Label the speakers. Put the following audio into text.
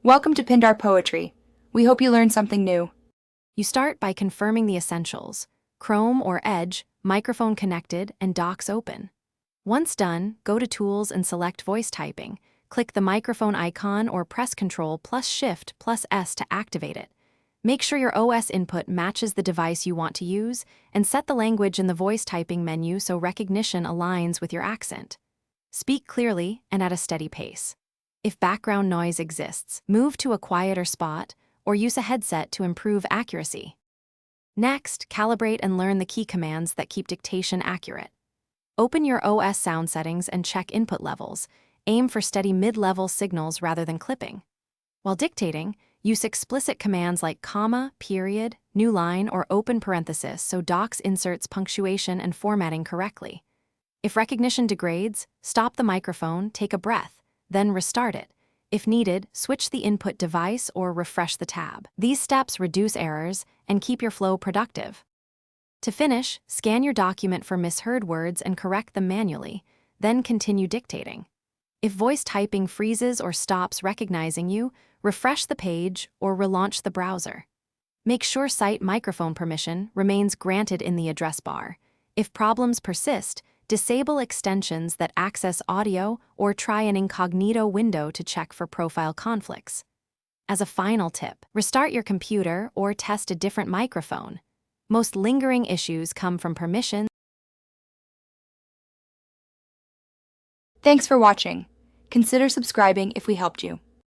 Speaker 1: Welcome to Pindar Poetry. We hope you learned something new.
Speaker 2: You start by confirming the essentials: Chrome or Edge, microphone connected, and docs open. Once done, go to Tools and select Voice Typing. Click the microphone icon or press Ctrl plus Shift plus S to activate it. Make sure your OS input matches the device you want to use, and set the language in the voice typing menu so recognition aligns with your accent. Speak clearly and at a steady pace. If background noise exists, move to a quieter spot or use a headset to improve accuracy. Next, calibrate and learn the key commands that keep dictation accurate. Open your OS sound settings and check input levels. Aim for steady mid-level signals rather than clipping. While dictating, use explicit commands like comma, period, new line, or open parenthesis so docs inserts punctuation and formatting correctly. If recognition degrades, stop the microphone, take a breath, then restart it. If needed, switch the input device or refresh the tab. These steps reduce errors and keep your flow productive. To finish, scan your document for misheard words and correct them manually, then continue dictating. If voice typing freezes or stops recognizing you, refresh the page or relaunch the browser. Make sure Site microphone permission remains granted in the address bar. If problems persist, disable extensions that access audio or try an incognito window to check for profile conflicts. As a final tip, restart your computer or test a different microphone. Most lingering issues come from permissions.
Speaker 1: Thanks for watching. Consider subscribing if we helped you.